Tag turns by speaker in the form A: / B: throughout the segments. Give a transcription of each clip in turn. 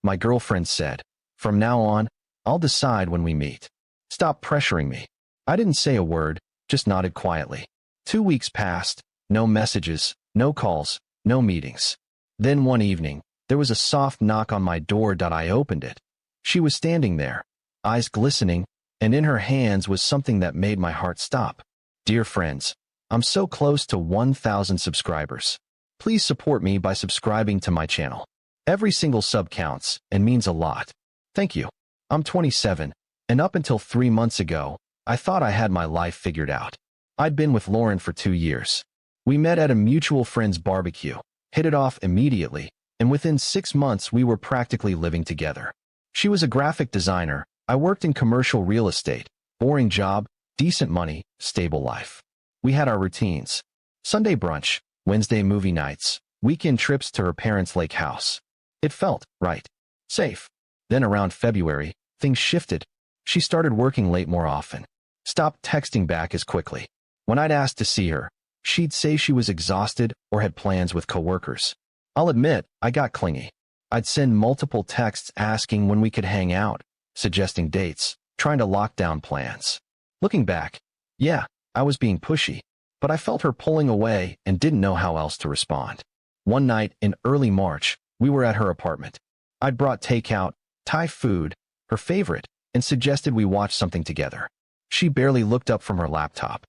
A: my girlfriend said. From now on, I'll decide when we meet. Stop pressuring me. I didn't say a word, just nodded quietly. 2 weeks passed, no messages, no calls, no meetings. Then one evening, there was a soft knock on my door. I opened it. She was standing there, eyes glistening, and in her hands was something that made my heart stop. Dear friends, I'm so close to 1,000 subscribers. Please support me by subscribing to my channel. Every single sub counts and means a lot. Thank you. I'm 27, and up until 3 months ago, I thought I had my life figured out. I'd been with Lauren for 2 years. We met at a mutual friend's barbecue, hit it off immediately, and within 6 months we were practically living together. She was a graphic designer, I worked in commercial real estate, boring job, decent money, stable life. We had our routines. Sunday brunch, Wednesday movie nights, weekend trips to her parents' lake house. It felt right. Safe. Then around February, things shifted. She started working late more often. Stopped texting back as quickly. When I'd ask to see her, she'd say she was exhausted or had plans with coworkers. I'll admit, I got clingy. I'd send multiple texts asking when we could hang out, suggesting dates, trying to lock down plans. Looking back, yeah, I was being pushy, but I felt her pulling away and didn't know how else to respond. One night in early March, we were at her apartment. I'd brought takeout, Thai food, her favorite, and suggested we watch something together. She barely looked up from her laptop.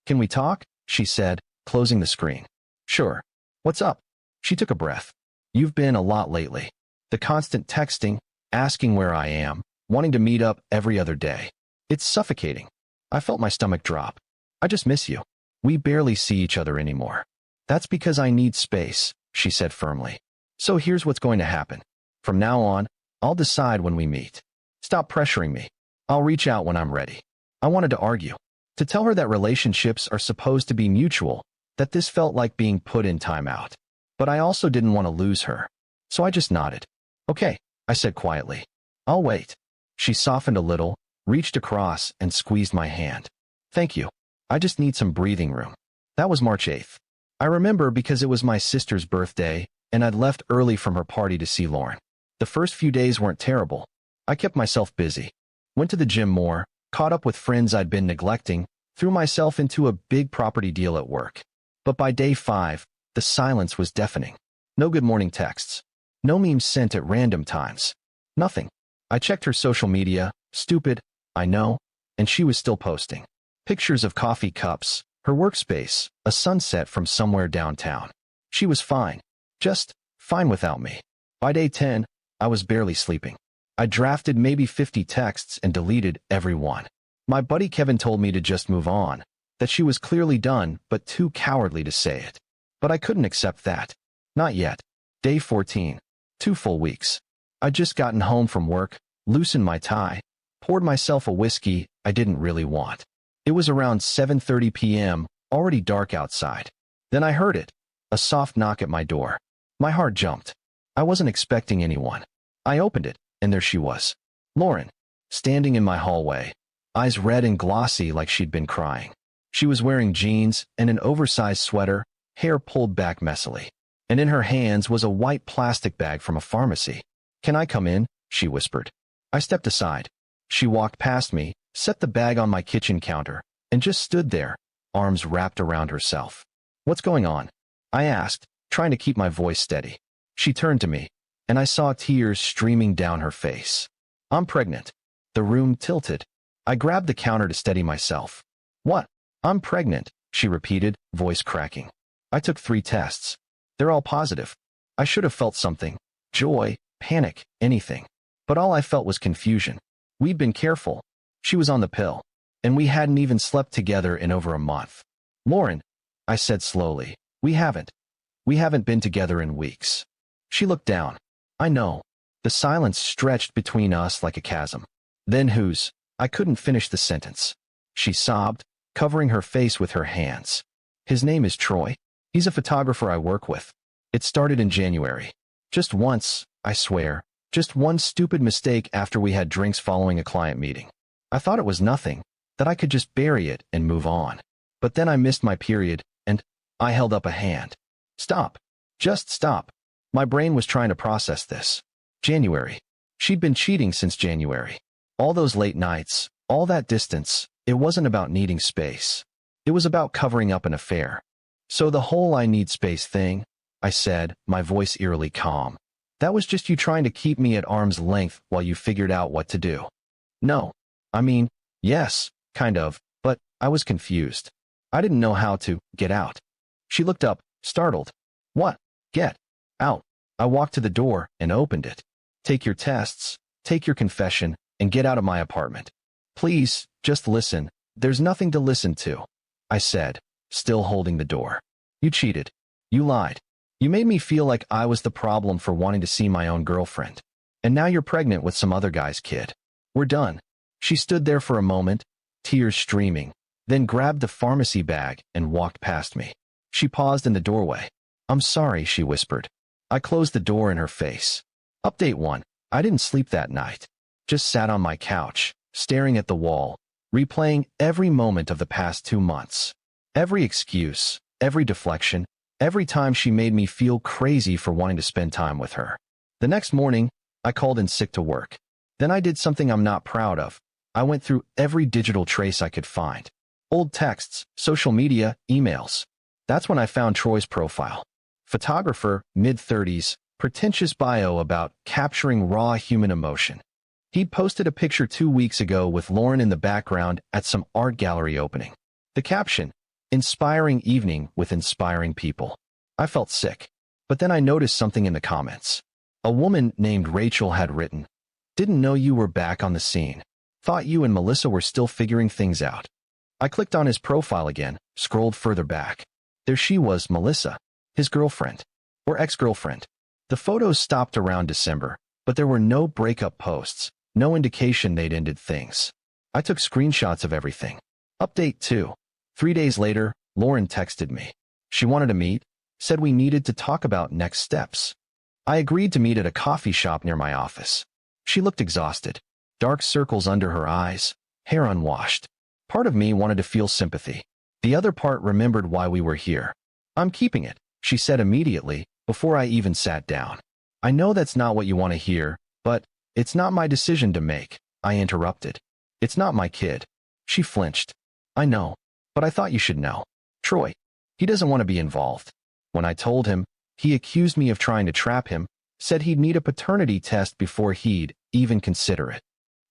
A: Can we talk? She said, closing the screen. Sure. What's up? She took a breath. You've been a lot lately. The constant texting, asking where I am, wanting to meet up every other day. It's suffocating. I felt my stomach drop. I just miss you. We barely see each other anymore. That's because I need space, she said firmly. So here's what's going to happen. From now on, I'll decide when we meet. Stop pressuring me. I'll reach out when I'm ready. I wanted to argue. To tell her that relationships are supposed to be mutual, that this felt like being put in timeout. But I also didn't want to lose her. So I just nodded. Okay, I said quietly. I'll wait. She softened a little, reached across, and squeezed my hand. Thank you. I just need some breathing room. That was March 8th. I remember because it was my sister's birthday, and I'd left early from her party to see Lauren. The first few days weren't terrible. I kept myself busy. Went to the gym more, caught up with friends I'd been neglecting, threw myself into a big property deal at work. But by day 5, the silence was deafening. No good morning texts. No memes sent at random times. Nothing. I checked her social media, stupid, I know, and she was still posting. Pictures of coffee cups, her workspace, a sunset from somewhere downtown. She was fine. Just fine without me. By day 10, I was barely sleeping. I drafted maybe 50 texts and deleted every one. My buddy Kevin told me to just move on, that she was clearly done but too cowardly to say it. But I couldn't accept that. Not yet. Day 14. 2 full weeks. I'd just gotten home from work, loosened my tie, poured myself a whiskey I didn't really want. It was around 7:30 p.m., already dark outside. Then I heard it, a soft knock at my door. My heart jumped. I wasn't expecting anyone. I opened it, and there she was. Lauren, standing in my hallway, eyes red and glossy like she'd been crying. She was wearing jeans and an oversized sweater, hair pulled back messily. And in her hands was a white plastic bag from a pharmacy. Can I come in? She whispered. I stepped aside. She walked past me, set the bag on my kitchen counter, and just stood there, arms wrapped around herself. What's going on? I asked, trying to keep my voice steady. She turned to me, and I saw tears streaming down her face. I'm pregnant. The room tilted. I grabbed the counter to steady myself. What? I'm pregnant, she repeated, voice cracking. I took 3 tests. They're all positive. I should have felt something. Joy, panic, anything. But all I felt was confusion. We'd been careful. She was on the pill. And we hadn't even slept together in over a month. Lauren, I said slowly, we haven't. We haven't been together in weeks. She looked down. I know. The silence stretched between us like a chasm. Then whose? I couldn't finish the sentence. She sobbed, covering her face with her hands. His name is Troy. He's a photographer I work with. It started in January. Just once, I swear. Just one stupid mistake after we had drinks following a client meeting. I thought it was nothing, that I could just bury it and move on. But then I missed my period, and I held up a hand. Stop. Just stop. My brain was trying to process this. January. She'd been cheating since January. All those late nights, all that distance, it wasn't about needing space. It was about covering up an affair. So the whole I need space thing, I said, my voice eerily calm. That was just you trying to keep me at arm's length while you figured out what to do. No. I mean, yes, kind of, but I was confused. I didn't know how to get out. She looked up, startled. What? Get out. I walked to the door and opened it. Take your tests, take your confession, and get out of my apartment. Please, just listen. There's nothing to listen to, I said, still holding the door. You cheated. You lied. You made me feel like I was the problem for wanting to see my own girlfriend. And now you're pregnant with some other guy's kid. We're done. She stood there for a moment, tears streaming, then grabbed the pharmacy bag and walked past me. She paused in the doorway. I'm sorry, she whispered. I closed the door in her face. Update 1. I didn't sleep that night. Just sat on my couch, staring at the wall, replaying every moment of the past 2 months. Every excuse, every deflection, every time she made me feel crazy for wanting to spend time with her. The next morning, I called in sick to work. Then I did something I'm not proud of. I went through every digital trace I could find. Old texts, social media, emails. That's when I found Troy's profile. Photographer, mid-30s, pretentious bio about capturing raw human emotion. He'd posted a picture 2 weeks ago with Lauren in the background at some art gallery opening. The caption, inspiring evening with inspiring people. I felt sick. But then I noticed something in the comments. A woman named Rachel had written, "Didn't know you were back on the scene. Thought you and Melissa were still figuring things out." I clicked on his profile again, scrolled further back. There she was, Melissa, his girlfriend, or ex-girlfriend. The photos stopped around December, but there were no breakup posts, no indication they'd ended things. I took screenshots of everything. Update 2. 3 days later, Lauren texted me. She wanted to meet, said we needed to talk about next steps. I agreed to meet at a coffee shop near my office. She looked exhausted, dark circles under her eyes, hair unwashed. Part of me wanted to feel sympathy. The other part remembered why we were here. I'm keeping it, she said immediately, before I even sat down. I know that's not what you want to hear, but it's not my decision to make, I interrupted. It's not my kid. She flinched. I know, but I thought you should know. Troy, he doesn't want to be involved. When I told him, he accused me of trying to trap him, said he'd need a paternity test before he'd even consider it.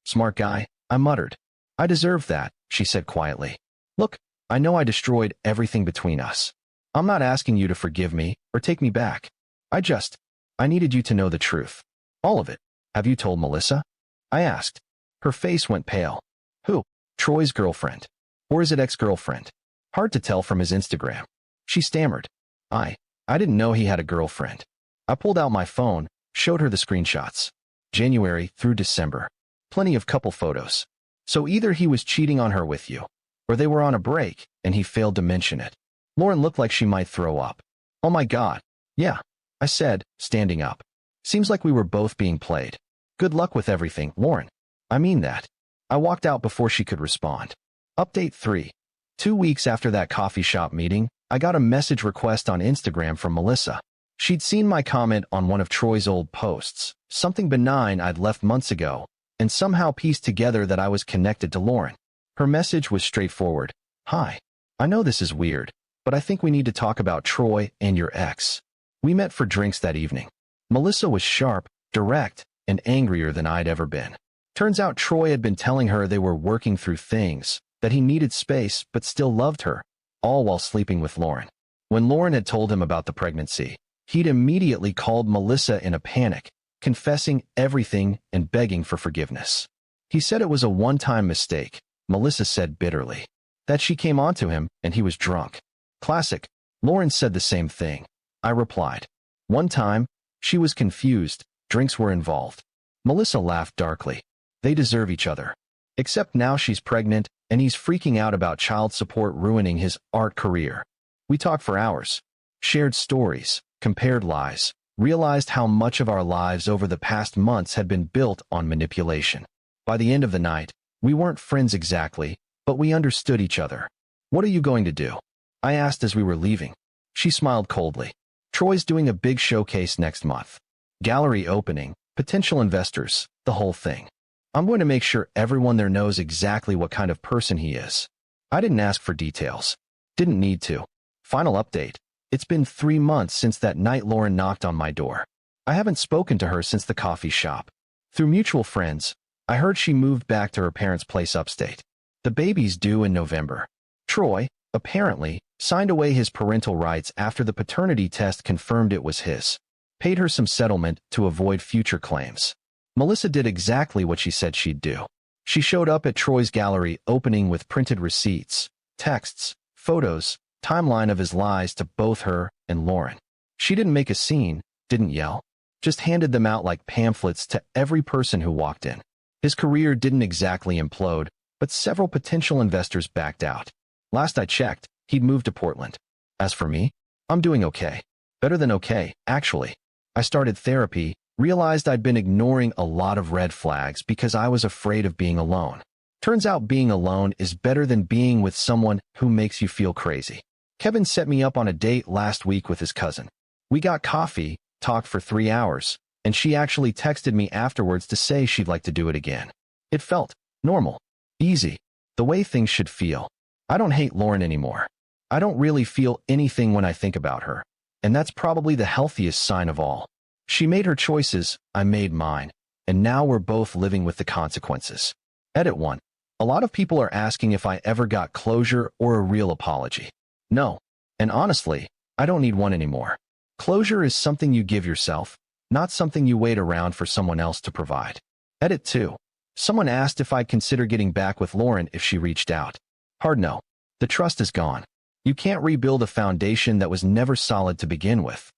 A: Smart guy, I muttered. I deserve that, she said quietly. Look, I know I destroyed everything between us. I'm not asking you to forgive me or take me back. I needed you to know the truth. All of it. Have you told Melissa? I asked. Her face went pale. Who? Troy's girlfriend. Or is it ex-girlfriend? Hard to tell from his Instagram. She stammered. I didn't know he had a girlfriend. I pulled out my phone, showed her the screenshots. January through December. Plenty of couple photos. So either he was cheating on her with you, or they were on a break and he failed to mention it. Lauren looked like she might throw up. Oh my God. Yeah, I said, standing up. Seems like we were both being played. Good luck with everything, Lauren. I mean that. I walked out before she could respond. Update 3. 2 weeks after that coffee shop meeting, I got a message request on Instagram from Melissa. She'd seen my comment on one of Troy's old posts, something benign I'd left months ago, and somehow pieced together that I was connected to Lauren. Her message was straightforward. Hi. I know this is weird, but I think we need to talk about Troy and your ex. We met for drinks that evening. Melissa was sharp, direct, and angrier than I'd ever been. Turns out Troy had been telling her they were working through things, that he needed space but still loved her, all while sleeping with Lauren. When Lauren had told him about the pregnancy, he'd immediately called Melissa in a panic, confessing everything and begging for forgiveness. He said it was a one-time mistake, Melissa said bitterly. That she came onto him and he was drunk. Classic. Lauren said the same thing. I replied. One time, she was confused, drinks were involved. Melissa laughed darkly. They deserve each other. Except now she's pregnant and he's freaking out about child support ruining his art career. We talked for hours, shared stories, compared lies, realized how much of our lives over the past months had been built on manipulation. By the end of the night, we weren't friends exactly, but we understood each other. What are you going to do? I asked as we were leaving. She smiled coldly. Troy's doing a big showcase next month. Gallery opening, potential investors, the whole thing. I'm going to make sure everyone there knows exactly what kind of person he is. I didn't ask for details. Didn't need to. Final update. It's been 3 months since that night Lauren knocked on my door. I haven't spoken to her since the coffee shop. Through mutual friends, I heard she moved back to her parents' place upstate. The baby's due in November. Troy, apparently, signed away his parental rights after the paternity test confirmed it was his. Paid her some settlement to avoid future claims. Melissa did exactly what she said she'd do. She showed up at Troy's gallery opening with printed receipts, texts, photos, timeline of his lies to both her and Lauren. She didn't make a scene, didn't yell, just handed them out like pamphlets to every person who walked in. His career didn't exactly implode, but several potential investors backed out. Last I checked, he'd moved to Portland. As for me, I'm doing okay. Better than okay, actually. I started therapy, realized I'd been ignoring a lot of red flags because I was afraid of being alone. Turns out being alone is better than being with someone who makes you feel crazy. Kevin set me up on a date last week with his cousin. We got coffee, talked for 3 hours, and she actually texted me afterwards to say she'd like to do it again. It felt normal, easy, the way things should feel. I don't hate Lauren anymore. I don't really feel anything when I think about her, and that's probably the healthiest sign of all. She made her choices, I made mine, and now we're both living with the consequences. Edit 1. A lot of people are asking if I ever got closure or a real apology. No. And honestly, I don't need one anymore. Closure is something you give yourself, not something you wait around for someone else to provide. Edit 2. Someone asked if I'd consider getting back with Lauren if she reached out. Hard no. The trust is gone. You can't rebuild a foundation that was never solid to begin with.